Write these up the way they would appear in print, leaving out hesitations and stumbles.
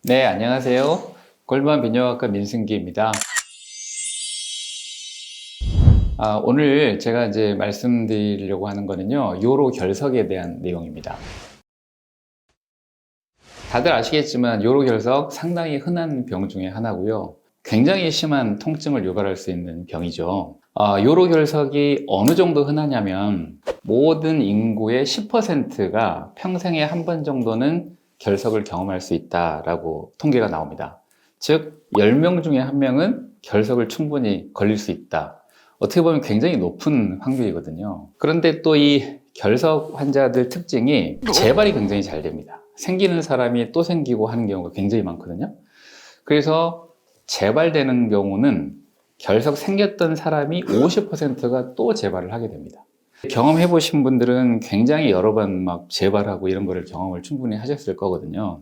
네, 안녕하세요. 골반 비뇨기과 민승기입니다. 오늘 제가 이제 말씀드리려고 하는 거는요, 요로 결석에 대한 내용입니다. 다들 아시겠지만 요로 결석 상당히 흔한 병 중에 하나고요. 굉장히 심한 통증을 유발할 수 있는 병이죠. 요로 결석이 어느 정도 흔하냐면 모든 인구의 10%가 평생에 한 번 정도는 결석을 경험할 수 있다라고 통계가 나옵니다. 즉 10명 중에 1명은 결석을 충분히 걸릴 수 있다. 어떻게 보면 굉장히 높은 확률이거든요. 그런데 또 이 결석 환자들 특징이 재발이 굉장히 잘 됩니다. 생기는 사람이 또 생기고 하는 경우가 굉장히 많거든요. 그래서 재발되는 경우는 결석 생겼던 사람이 50%가 또 재발을 하게 됩니다. 경험해 보신 분들은 굉장히 여러 번 막 재발하고 이런 거를 경험을 충분히 하셨을 거거든요.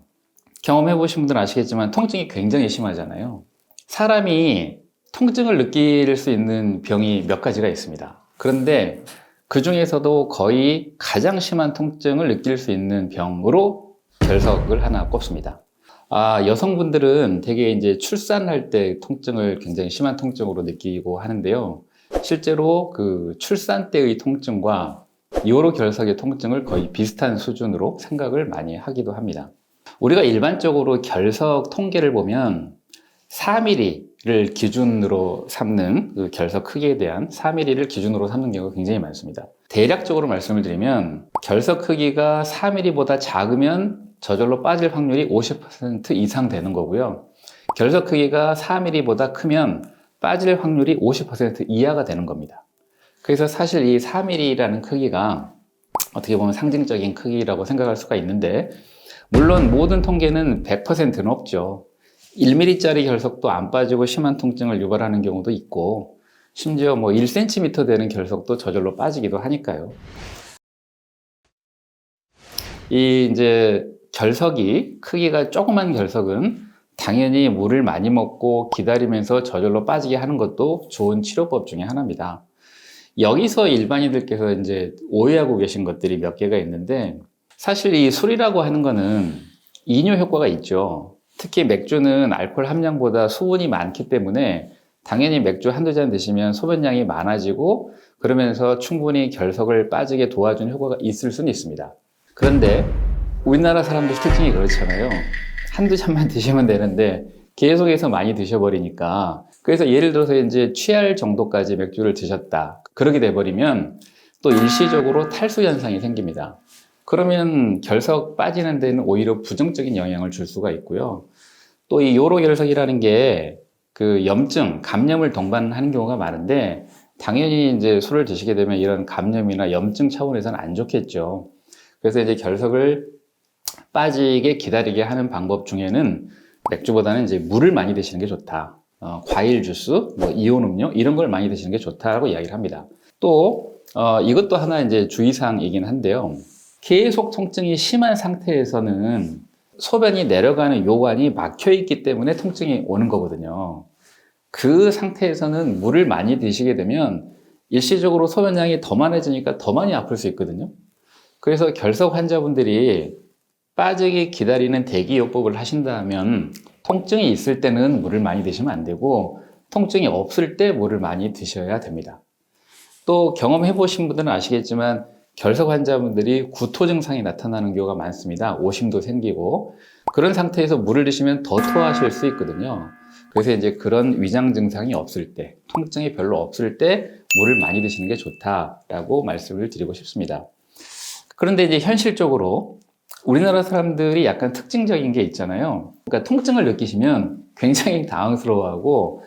경험해 보신 분들은 아시겠지만 통증이 굉장히 심하잖아요. 사람이 통증을 느낄 수 있는 병이 몇 가지가 있습니다. 그런데 그 중에서도 거의 가장 심한 통증을 느낄 수 있는 병으로 결석을 하나 꼽습니다. 여성분들은 되게 이제 출산할 때 통증을 굉장히 심한 통증으로 느끼고 하는데요. 실제로 그 출산 때의 통증과 요로 결석의 통증을 거의 비슷한 수준으로 생각을 많이 하기도 합니다. 우리가 일반적으로 결석 통계를 보면 4mm를 기준으로 삼는 그 결석 크기에 대한 4mm를 기준으로 삼는 경우가 굉장히 많습니다. 대략적으로 말씀을 드리면 결석 크기가 4mm보다 작으면 저절로 빠질 확률이 50% 이상 되는 거고요. 결석 크기가 4mm보다 크면 빠질 확률이 50% 이하가 되는 겁니다. 그래서 사실 이 4mm라는 크기가 어떻게 보면 상징적인 크기라고 생각할 수가 있는데, 물론 모든 통계는 100%는 없죠. 1mm짜리 결석도 안 빠지고 심한 통증을 유발하는 경우도 있고, 심지어 뭐 1cm 되는 결석도 저절로 빠지기도 하니까요. 이 이제 결석이 크기가 조그만 결석은 당연히 물을 많이 먹고 기다리면서 저절로 빠지게 하는 것도 좋은 치료법 중에 하나입니다. 여기서 일반인들께서 이제 오해하고 계신 것들이 몇 개가 있는데, 사실 이 술이라고 하는 거는 이뇨 효과가 있죠. 특히 맥주는 알코올 함량보다 수분이 많기 때문에 당연히 맥주 한두 잔 드시면 소변량이 많아지고 그러면서 충분히 결석을 빠지게 도와준 효과가 있을 수는 있습니다. 그런데 우리나라 사람들 특징이 그렇잖아요. 한두 잔만 드시면 되는데 계속해서 많이 드셔버리니까, 그래서 예를 들어서 이제 취할 정도까지 맥주를 드셨다. 그렇게 돼버리면 또 일시적으로 탈수 현상이 생깁니다. 그러면 결석 빠지는 데는 오히려 부정적인 영향을 줄 수가 있고요. 또 이 요로 결석이라는 게 그 염증, 감염을 동반하는 경우가 많은데, 당연히 이제 술을 드시게 되면 이런 감염이나 염증 차원에서는 안 좋겠죠. 그래서 이제 결석을 빠지게 기다리게 하는 방법 중에는 맥주보다는 이제 물을 많이 드시는 게 좋다. 과일 주스, 뭐 이온 음료 이런 걸 많이 드시는 게 좋다고 이야기를 합니다. 또 이것도 하나 이제 주의사항이긴 한데요. 계속 통증이 심한 상태에서는 소변이 내려가는 요관이 막혀 있기 때문에 통증이 오는 거거든요. 그 상태에서는 물을 많이 드시게 되면 일시적으로 소변량이 더 많아지니까 더 많이 아플 수 있거든요. 그래서 결석 환자분들이 빠지게 기다리는 대기요법을 하신다면 통증이 있을 때는 물을 많이 드시면 안 되고, 통증이 없을 때 물을 많이 드셔야 됩니다. 또 경험해 보신 분들은 아시겠지만 결석 환자분들이 구토 증상이 나타나는 경우가 많습니다. 오심도 생기고, 그런 상태에서 물을 드시면 더 토하실 수 있거든요. 그래서 이제 그런 위장 증상이 없을 때, 통증이 별로 없을 때 물을 많이 드시는 게 좋다라고 말씀을 드리고 싶습니다. 그런데 이제 현실적으로 우리나라 사람들이 약간 특징적인 게 있잖아요. 그러니까 통증을 느끼시면 굉장히 당황스러워하고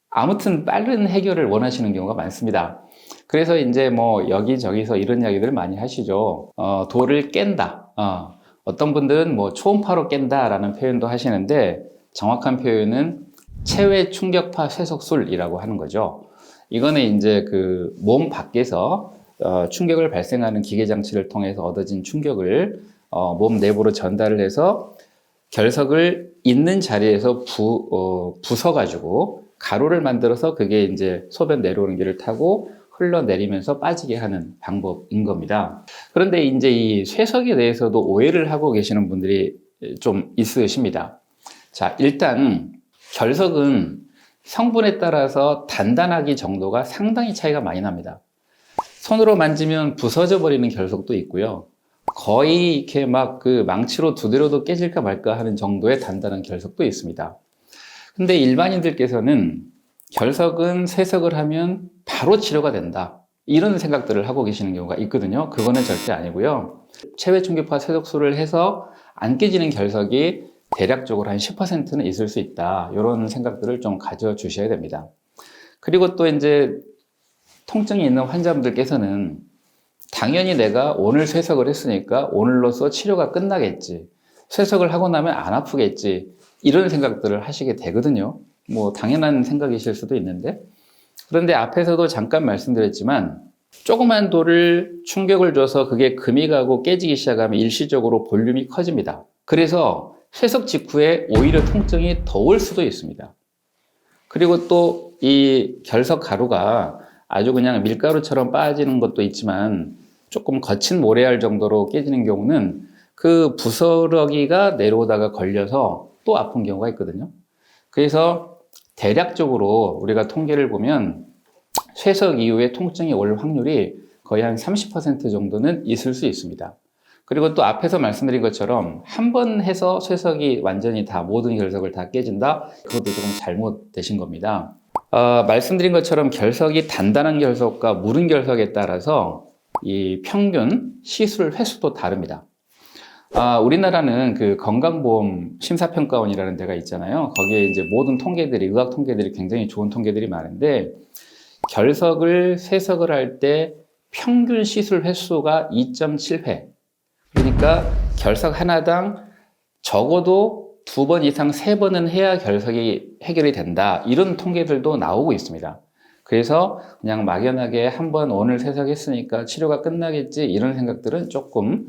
아무튼 빠른 해결을 원하시는 경우가 많습니다. 그래서 이제 뭐 여기저기서 이런 이야기들을 많이 하시죠. 돌을 깬다. 어떤 분들은 뭐 초음파로 깬다라는 표현도 하시는데, 정확한 표현은 체외 충격파 쇠석술이라고 하는 거죠. 이거는 이제 그 몸 밖에서 충격을 발생하는 기계 장치를 통해서 얻어진 충격을 몸 내부로 전달을 해서 결석을 있는 자리에서 부숴가지고 가루를 만들어서 그게 이제 소변 내려오는 길을 타고 흘러내리면서 빠지게 하는 방법인 겁니다. 그런데 이제 이 쇠석에 대해서도 오해를 하고 계시는 분들이 좀 있으십니다. 자, 일단 결석은 성분에 따라서 단단하기 정도가 상당히 차이가 많이 납니다. 손으로 만지면 부서져 버리는 결석도 있고요. 거의 이렇게 막 그 망치로 두드려도 깨질까 말까 하는 정도의 단단한 결석도 있습니다. 근데 일반인들께서는 결석은 세석을 하면 바로 치료가 된다, 이런 생각들을 하고 계시는 경우가 있거든요. 그거는 절대 아니고요. 체외 충격파 세석술을 해서 안 깨지는 결석이 대략적으로 한 10%는 있을 수 있다, 이런 생각들을 좀 가져 주셔야 됩니다. 그리고 또 이제 통증이 있는 환자분들께서는 당연히 내가 오늘 쇠석을 했으니까 오늘로써 치료가 끝나겠지, 쇠석을 하고 나면 안 아프겠지, 이런 생각들을 하시게 되거든요. 뭐 당연한 생각이실 수도 있는데, 그런데 앞에서도 잠깐 말씀드렸지만 조그만 돌을 충격을 줘서 그게 금이 가고 깨지기 시작하면 일시적으로 볼륨이 커집니다. 그래서 쇠석 직후에 오히려 통증이 더 올 수도 있습니다. 그리고 또 이 결석 가루가 아주 그냥 밀가루처럼 빠지는 것도 있지만 조금 거친 모래알 정도로 깨지는 경우는 그 부스러기가 내려오다가 걸려서 또 아픈 경우가 있거든요. 그래서 대략적으로 우리가 통계를 보면 쇠석 이후에 통증이 올 확률이 거의 한 30% 정도는 있을 수 있습니다. 그리고 또 앞에서 말씀드린 것처럼 한 번 해서 쇠석이 완전히 다 모든 결석을 다 깨진다, 그것도 조금 잘못되신 겁니다. 말씀드린 것처럼 결석이 단단한 결석과 무른 결석에 따라서 이 평균 시술 횟수도 다릅니다. 우리나라는 그 건강보험 심사평가원이라는 데가 있잖아요. 거기에 이제 모든 통계들이, 의학 통계들이 굉장히 좋은 통계들이 많은데, 결석을 쇠석을 할 때 평균 시술 횟수가 2.7회. 그러니까 결석 하나당 적어도 2번 이상 3번은 해야 결석이 해결이 된다, 이런 통계들도 나오고 있습니다. 그래서 그냥 막연하게 한번 오늘 쇠석했으니까 치료가 끝나겠지, 이런 생각들은 조금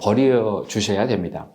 버려 주셔야 됩니다.